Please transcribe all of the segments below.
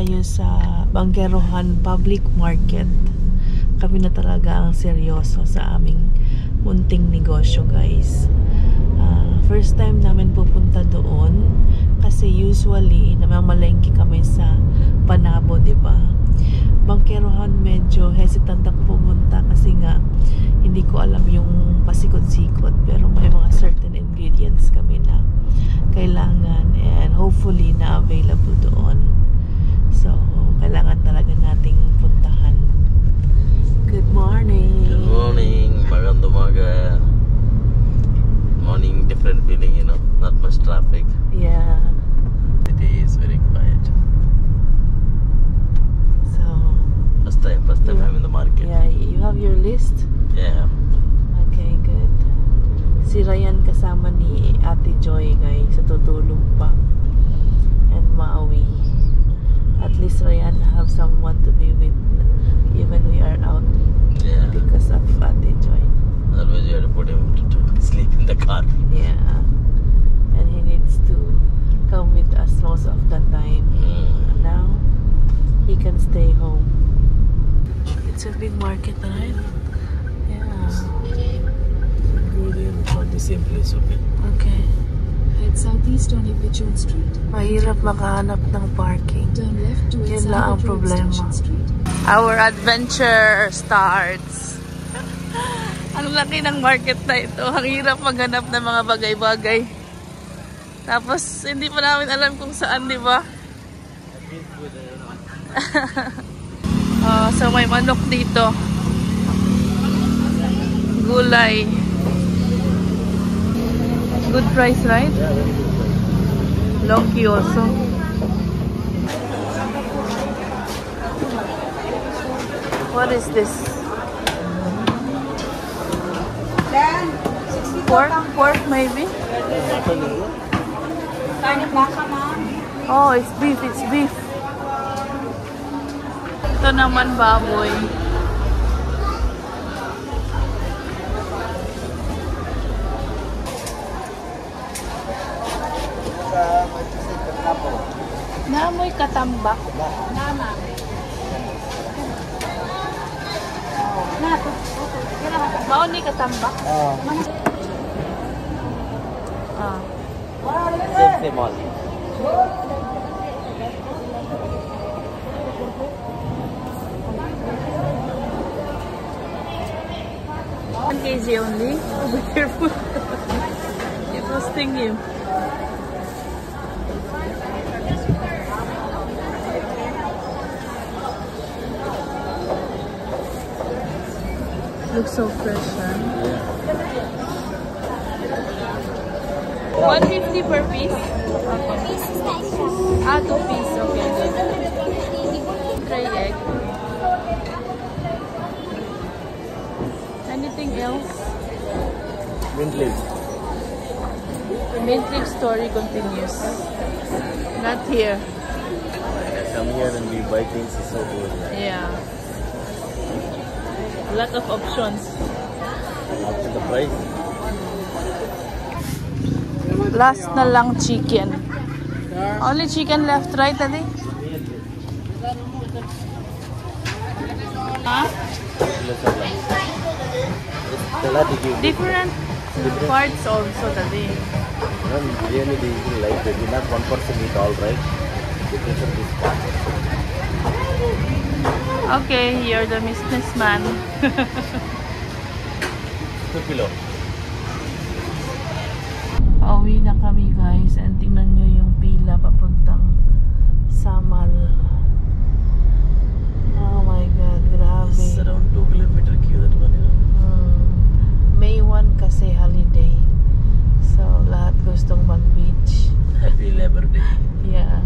tayo sa Bangkerohan Public Market. Kami na talaga ang seryoso sa aming munting negosyo, guys. First time namin pupunta doon kasi usually namamalengke kami sa Panabo, diba? Bangkerohan medyo hesitant ako pumunta kasi nga hindi ko alam yung pasikot-sikot, pero may mga certain ingredients kami na kailangan and hopefully na available doon. So, kailangan talaga nating puntahan. Good morning! Good morning! Magandang umaga! Morning, different feeling, you know? Not much traffic. Yeah. City is very quiet. So, First time I'm in the market. yeah, you have your list? Yeah. Okay, good. Si Ryan kasama ni Ate Joy, guys, sa tutulog pa. And Maui. At least Ryan have someone to be with even we are out. Yeah. Because of Ate Joy. Otherwise you have to put him to sleep in the car. Yeah. And he needs to come with us most of the time. Now, he can stay home. It's a big market, right? Yeah. Go there for the same place, okay? Okay. Head southeast on Ipitchon Street. Mahirap makahanap ng parking. Turn left towards Yun lang ang problema. Our adventure starts. Ang laki ng market na ito. Ang hirap maghanap ng mga bagay-bagay. Tapos, hindi pa namin alam kung saan, di ba? So, may manok dito. Gulay. Good price, right? Yeah, very good price. Loki also. What is this? Pork maybe? Oh, it's beef, Ito naman baboy. Naamoy katambak. Nama. Mao ni katambak. Same all. One kg only. Oh, be careful. It will sting you. Looks so fresh, huh? 150 per piece? Ah, 2 piece. Okay, good. Try egg. Anything else? Mint leaf. The mint leaf story continues. Not here. Come here and we buy things, it's so good. Yeah. A lot of options. After the price. Last na lang chicken. Only chicken left, right, Adi? Huh? Different parts also, Adi. Really they easily like it. We're not one person eat all, right? Different of this part. Okay, you're the businessman. 2 kilo. Pauwi na kami, guys, and tingnan nyo yung pila papuntang Samal. Oh my God, grabe. It's around 2 kilometer queue, that one, you know. May 1 kasi holiday. So, lahat gustong mag-beach. Happy Labor Day. Yeah.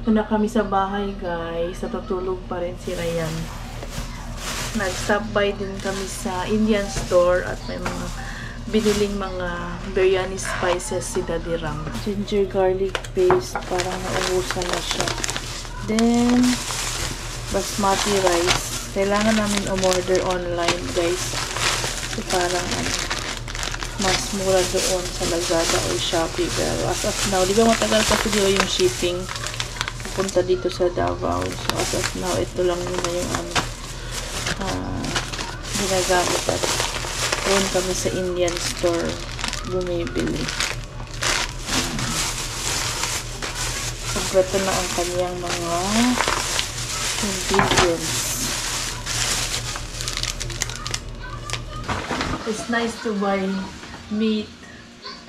Ito na kami sa bahay, guys. Natutulog pa rin si Ryan. Nag-stop by din kami sa Indian store at may mga biniling mga biryani spices si Daddy Ram. Ginger garlic paste, parang nauusan na siya. Then, basmati rice. Kailangan namin umorder online, guys. So, parang mas mura doon sa Lazada or Shopee. Pero as of now, di ba matagal kasi di ba yung shipping? papunta dito sa Davao. So, as of now, ito lang muna yung ginagamit at doon kami sa Indian store bumibili. Kompleto na ang kanyang mga ingredients. It's nice to buy meat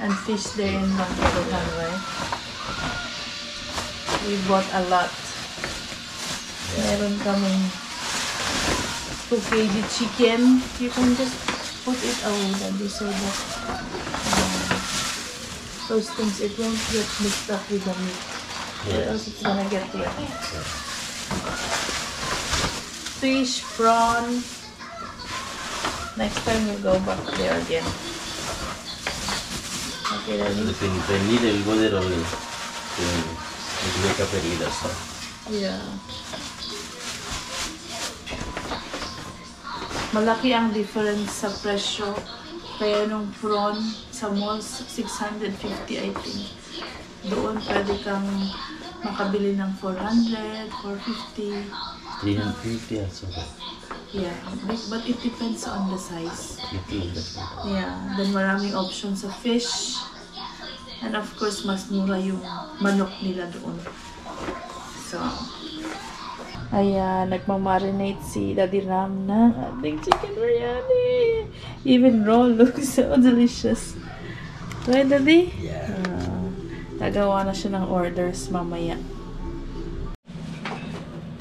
and fish there in Bangkarohan, right? We bought a lot. Meron kaming 2 kg chicken. You can just put it away so that those things, it won't get mixed up with the meat. Or else it's gonna get wet. Fish, prawn. Next time we'll go back there again. Okay, Daddy? If I need, I will go there only. To make up a reader, so. Yeah. Malaki ang difference sa presyo. Kaya nung prawn sa malls, 650 I think. Doon pwede kang makabili ng 400, 450. 350 also. Yeah, but it depends on the size. Yeah, then maraming options sa fish. And of course, mas mura yung manok nila doon. So, ayan, nagmamarinate si Daddy Ram ng ating chicken biryani. Even raw looks so delicious. Right, Daddy? Yeah. Nagawa na siya ng orders mamaya.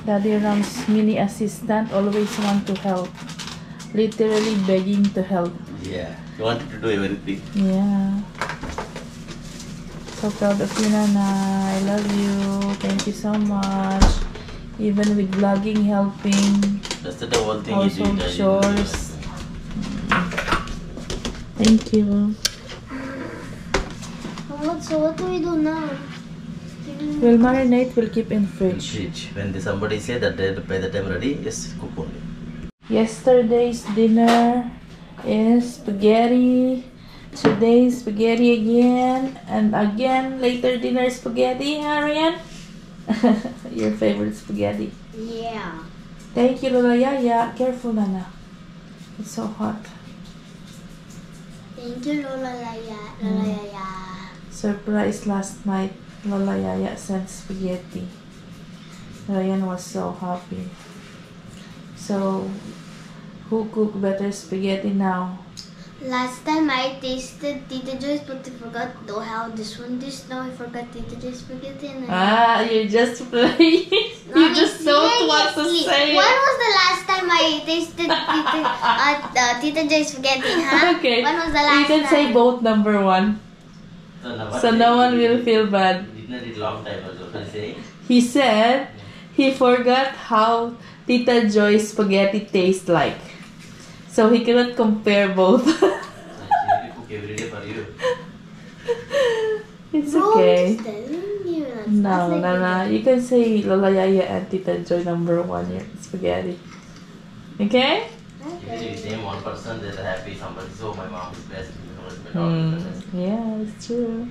Daddy Ram's mini assistant always want to help. Literally begging to help. Yeah. You wanted to do everything. Yeah. So proud of you, Nana. I love you. Thank you so much. Even with vlogging, helping. That's the one thing you Household did. chores. Thank you. So what do we do now? We'll marinate, we'll keep in fridge. When somebody say that by the time ready, just cook only. Yesterday's dinner is spaghetti. Today spaghetti again. And again, later dinner spaghetti, Arian. Your favorite spaghetti. Yeah. Thank you, Lola Yaya. Careful, Nana. It's so hot. Thank you, Lola Yaya. Lola Yaya. Surprise last night. Lola Yaya sent spaghetti. Ryan was so happy. So, who cooked better spaghetti now? Last time I tasted Tita Joy's, but I forgot how this one tastes. Now I forgot Tita Joy's spaghetti. And You're just playing. You just don't want to say When it. was the last time I tasted Tita Joy's spaghetti, huh? Okay. When was the last You can time? say both number one. So no one will feel bad. Didn't it long time ago? He said he forgot how Tita Joy's spaghetti tastes like. So he cannot compare both. She will cook every day for you. It's Bro, okay. I'm just telling you, that's No, not like Nana. You can say Lola Yaya and Tita Joy number one your spaghetti. Okay? If you name one person, they're happy. Somebody says, oh, my mom is best. Yeah, it's true.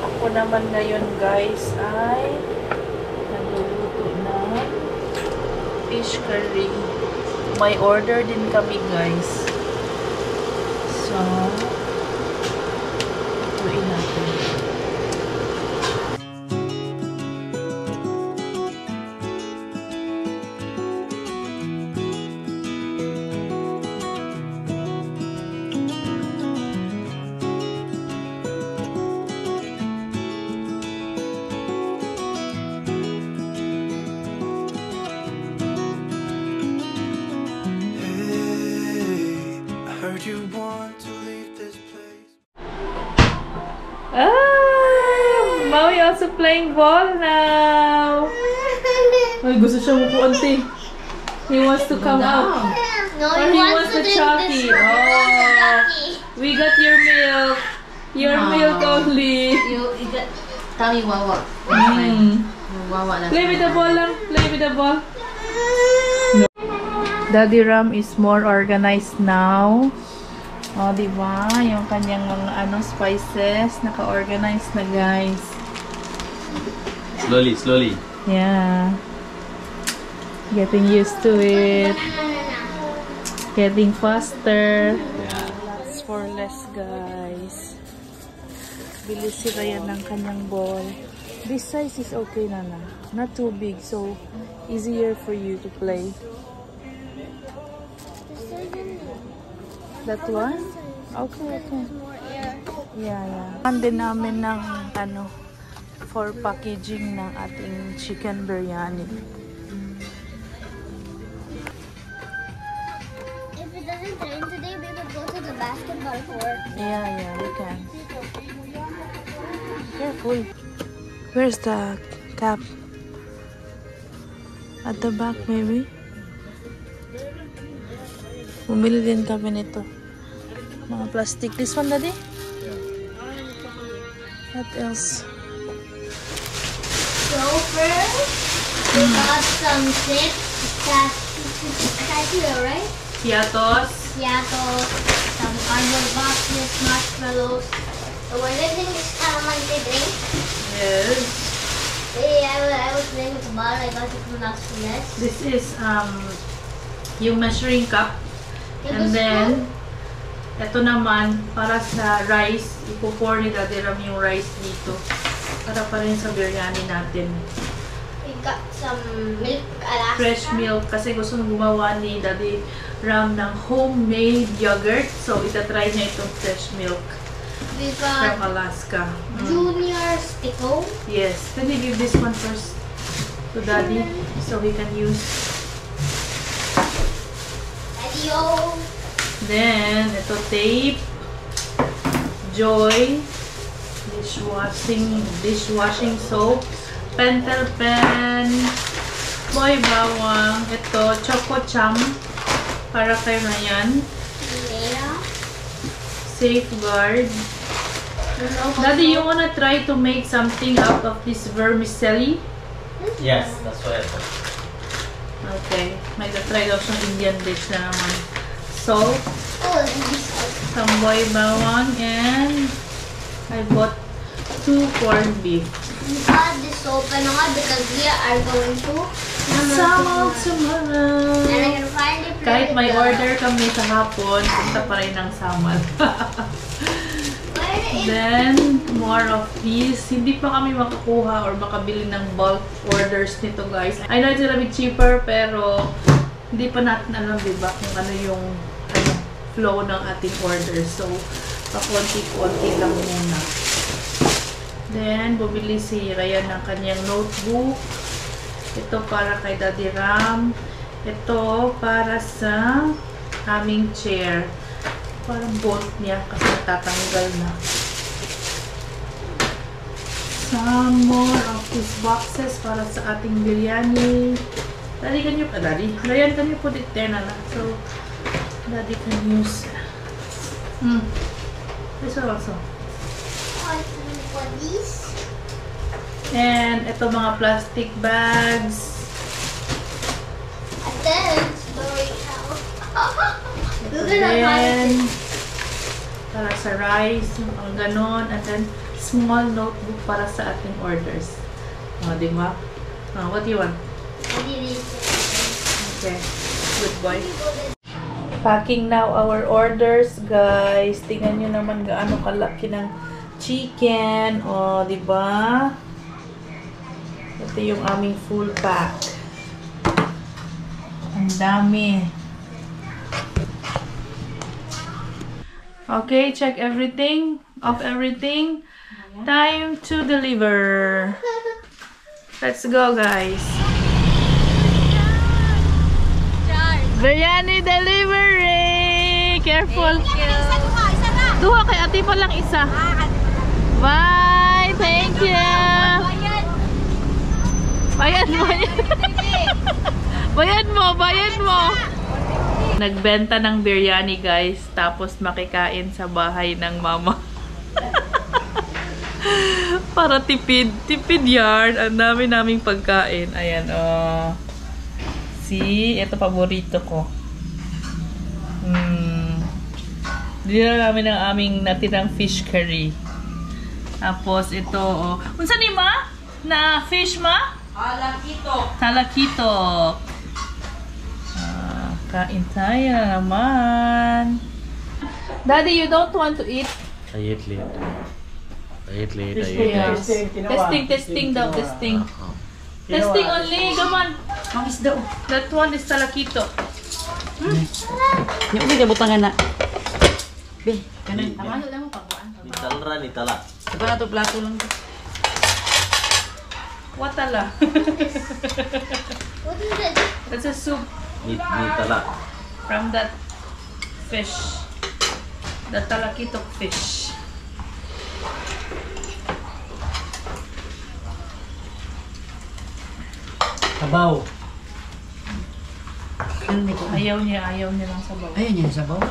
Ako naman ngayon, guys, ay nagluluto ng fish curry. May order din kami, guys. So, lutuin natin. Maui also playing ball now. Ay, gusto siya mukuan, te. He wants to come out. No, Or he wants to drink chucky. this one. Oh, we got your milk. Your milk only. You got tummy wawa. Wawa na. Play with the ball lang. Play with the ball. No. Daddy Ram is more organized now. Oh, diba? Yung kanyang mga spices, naka-organize na, guys. Slowly, slowly. Yeah. Getting used to it. Getting faster. Yeah. That's for less, guys. Bilis si Ryan ng kanyang ball. This size is okay, Nana. Not too big, so easier for you to play. That one? Okay, okay. Yeah. Andin namin ng for packaging ng ating chicken biryani. If it doesn't rain today, we would go to the basketball court. Yeah, we can. Careful. Where's the cap? At the back, maybe? Bumili din kami nito. Mga plastic. This one, Daddy? What else? So first, we got some chips. Casio, right? Piatos. Seattle, some cardboard boxes, marshmallows. So we're living this calamansi drink. Yes. Hey, I was playing with the ball. I got it from Las Vegas. This is yung measuring cup. And then, ito naman, para sa rice, ipo-pour ni Daddy Ram yung rice dito. Para pa rin sa biryani natin. We got some milk, Alaska. Fresh milk. Kasi gusto nang gumawa ni Daddy Ram ng homemade yogurt. So, itatry niya itong fresh milk We from got Alaska. Junior Sticko. Yes. Can you give this one first to Daddy? So, he can use. Adio. Then, ito tape. Joy. Dishwashing soap. Pentel pen. Boy bawang. Ito, Choco Chum. Para kay Ryan. Mera. Safeguard. Daddy, you wanna try to make something out of this vermicelli? Yes, that's what I thought. Okay. May try daw siyang Indian dish na naman. Salt. Oh, this is Some boy bawang. And I bought 2 corned beef. we got this open on because we are going to Sama tomorrow. And I can finally play Kahit may with the- order kami sa hapon, punta pa rin ng Samal. Where is Then, more of these. Hindi pa kami makakuha or makabili ng bulk orders nito, guys. I know it's a bit cheaper, pero hindi pa natin alam, diba, kung ano yung flow ng ating orders. So, pakonti-konti lang muna. Then, bumili si Ryan ng kanyang notebook. Ito para kay Daddy Ram. Ito para sa aming chair. Parang bolt niya kasi natatanggal na. Some more of these boxes para sa ating biryani. Daddy, can you... Daddy? Ryan, can you put it there na lang? So, Daddy can use... This one also. what these? And ito mga plastic bags. And then story house. Look at Then, that. para sa rice, ang ganon. And then, small notebook para sa ating orders. O, diba? What do you want? I did it. Okay. Good boy. Packing now our orders, guys. Tingnan nyo naman gaano kalaki ng chicken. O, diba? Ito yung aming full pack. Ang dami. Okay, check everything. Off everything. Time to deliver. Let's go, guys. Biryani delivery! Careful. Duha kay ate pa lang isa. Bye! Thank you! Bayan mo! Bayan mo! Bayan mo! Nagbenta ng biryani, guys. Tapos makikain sa bahay ng mama. Para tipid. Tipid yarn. Ang dami naming pagkain. Ayan, oh. See? Ito paborito ko. Dinala namin ang aming natirang fish curry. Tapos ito, oh. Unsa ni ma? na fish ma? Talakito. Kain tayo na naman. Daddy, you don't want to eat? I ate late. Yeah. Testing daw, testing. Testing only, come on. That one is talakito. Yung ubi butangan na. Be, Ni tala. Diba na to plato lang. Watala. What is it? That's a soup Ni tala. from that fish. The talakito fish. Sabaw. Ayaw niya lang sa bawah. Ayun yung sabaw.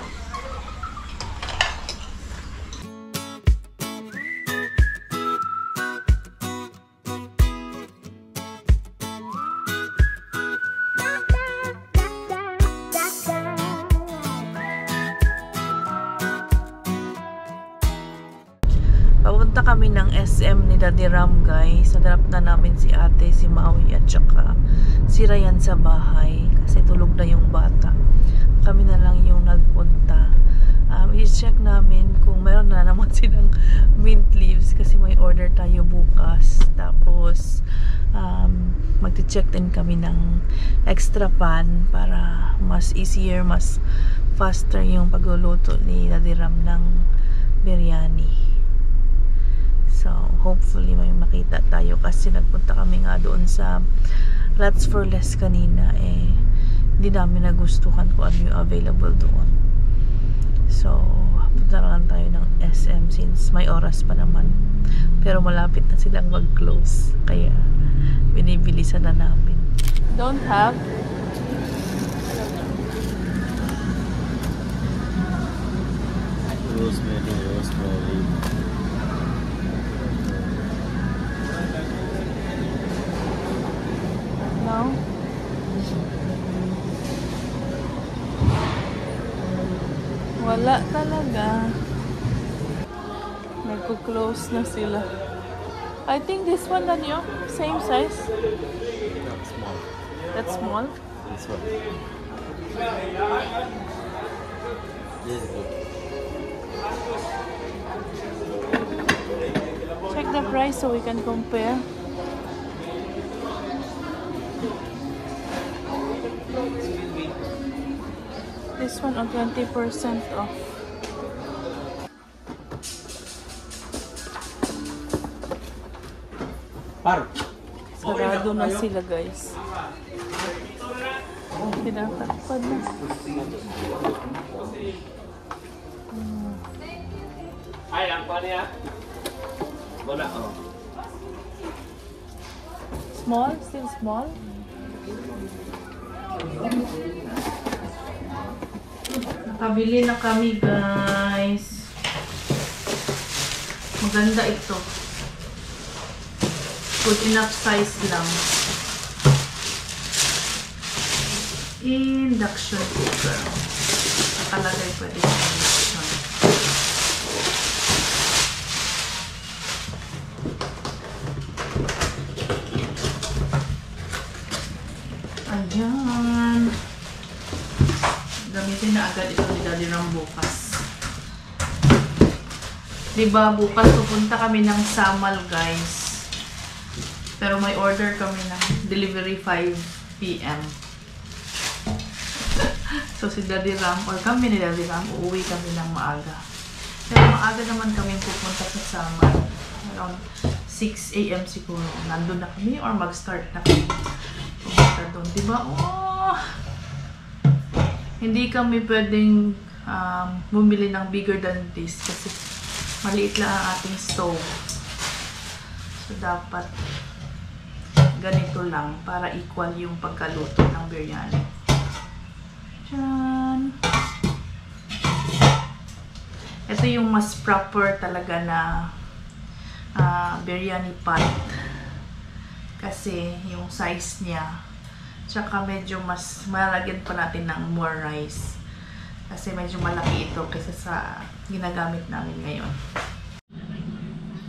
Papunta kami ng SM ni Daddy Ram, guys. Nadarap na namin si ate, si Maui at saka si Ryan sa bahay kasi tulog na yung bata. Kami na lang yung nagpunta. I-check namin kung meron na naman silang mint leaves kasi may order tayo bukas. Tapos magti-check din kami ng extra pan para mas easier, mas faster yung pagluluto ni Daddy Ram ng biryani. So, hopefully may makita tayo kasi nagpunta kami nga doon sa Rats for Less kanina hindi namin nagustuhan kung ano yung available doon. So, punta na lang tayo ng SM since may oras pa naman. Pero malapit na silang mag-close. Kaya, binibilisan na namin. Don't have? Rosemary. No? Wala talaga. Nagko-close na sila. I think this one na nyo. Same size. Small. That's small. This one. This is good. Check the price so we can compare. This one on 20% off. Sarado na sila, guys. Tinatakpad na. Ay, ang pa niya? Wala. Small? Still small? Nakabili na kami, guys. Maganda ito. Good enough size lang. Induction cooker. Nakalagay pwede sa induction. Ayan. Gamitin na agad ito ni Daddy Ram bukas. Diba, bukas pupunta kami ng Samal, guys. Pero may order kami ng delivery 5 PM. So si Daddy Ram, or kami ni Daddy Ram, uuwi kami ng maaga. Pero maaga naman kami pupunta sa Samal. Around 6 AM siguro. Nandun na kami or mag-start na kami. Pupunta doon. Diba? Oh! Hindi kami pwedeng bumili ng bigger than this kasi maliit lang ang ating stove. So dapat ganito lang para equal yung pagkaluto ng biryani. Diyan. Ito yung mas proper talaga na biryani pot. Kasi yung size niya. Tsaka medyo mas malagyan pa natin ng more rice. Kasi medyo malaki ito kaysa sa ginagamit namin ngayon.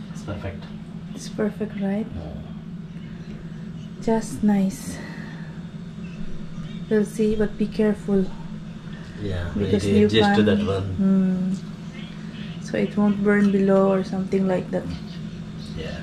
It's perfect. It's perfect, right? Just nice. We'll see, but be careful. Yeah, Because maybe you adjust to can- that one. So it won't burn below or something like that. Yeah.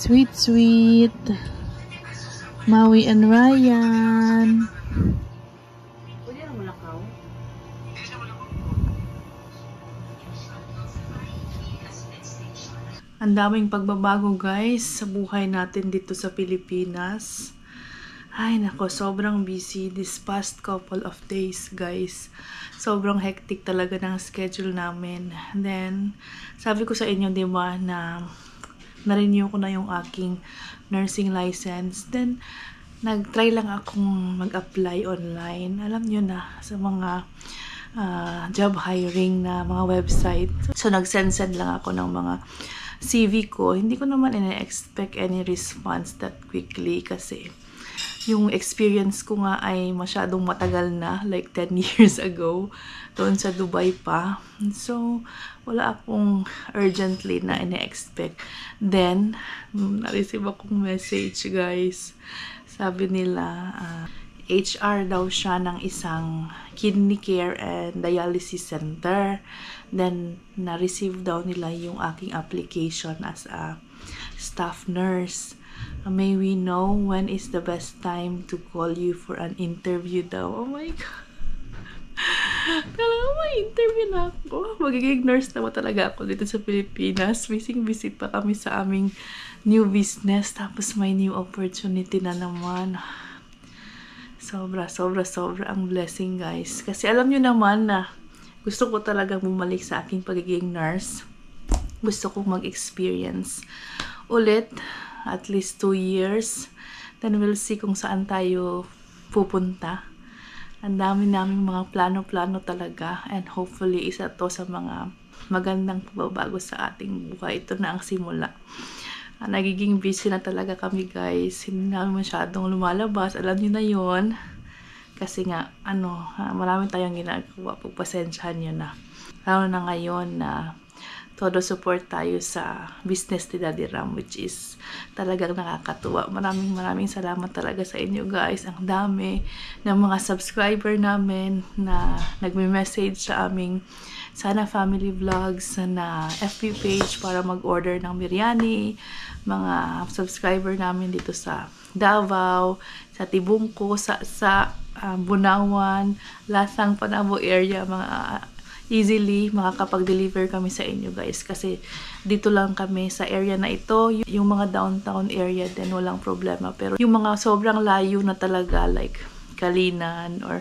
Sweet, sweet. Maui and Ryan. Ang daming pagbabago guys sa buhay natin dito sa Pilipinas. Ay nako, sobrang busy this past couple of days guys. Sobrang hectic talaga ng schedule namin. And then, sabi ko sa inyo diba na na-renew ko na yung aking nursing license. Then, nag-try lang akong mag-apply online. Alam nyo na, sa mga job hiring na mga website. So, nag-send lang ako ng mga CV ko. Hindi ko naman ina-expect any response that quickly kasi yung experience ko nga ay masyadong matagal na, like 10 years ago, doon sa Dubai pa. So, wala akong urgently na ina-expect. Then, na-receive akong message, guys. Sabi nila, HR daw siya ng isang kidney care and dialysis center. Then, na-receive daw nila yung aking application as a staff nurse. May we know when is the best time to call you for an interview daw. Oh my God. Talaga may interview na ako. Magiging nurse na talaga ako dito sa Pilipinas. Busy pa kami sa aming new business. Tapos may new opportunity na naman. Sobra ang blessing guys. Kasi alam nyo naman na gusto ko talaga bumalik sa aking pagiging nurse. Gusto kong mag-experience ulit. At least 2 years. Then we'll see kung saan tayo pupunta. Ang dami naming mga plano-plano talaga. And hopefully, isa to sa mga magandang pagbabago sa ating buhay. Ito na ang simula. Nagiging busy na talaga kami guys. Hindi namin masyadong lumalabas. Alam niyo na yon. Kasi nga, marami tayong ginagawa. Pagpasensyahan nyo na. Lalo na ngayon na todo support tayo sa business ni Daddy Ram, which is talagang nakakatuwa. Maraming salamat talaga sa inyo guys. Ang dami ng mga subscriber namin na nagme-message sa aming Sana Family Vlogs na FB page para mag-order ng biryani. Mga subscriber namin dito sa Davao, sa Tibungko, sa Bunawan, Lasang, Panabo area, mga easily makakapag-deliver kami sa inyo guys kasi dito lang kami sa area na ito. Yung mga downtown area din walang problema, pero yung mga sobrang layo na talaga like Kalinan or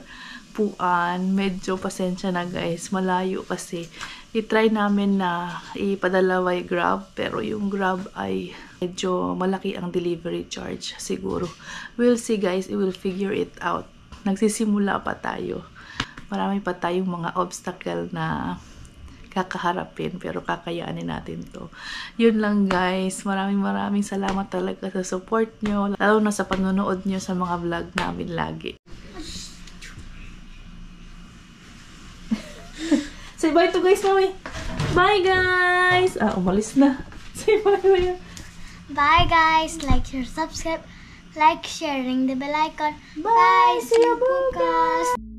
Puan, medyo pasensya na guys, malayo kasi i-try namin na ipadala by Grab, pero yung Grab ay medyo malaki ang delivery charge siguro. We'll see guys, we will figure it out. Nagsisimula pa tayo. Marami pa tayong mga obstacle na kakaharapin, pero kakayanin natin to. Yun lang guys. Maraming salamat talaga sa support nyo, lalo na sa panonood nyo sa mga vlog namin lagi. Say bye to guys, Mami. Bye guys! Umalis na. Say bye na. Bye guys. Like, share, subscribe. Like, share, ring the bell icon. Bye! See you bukas.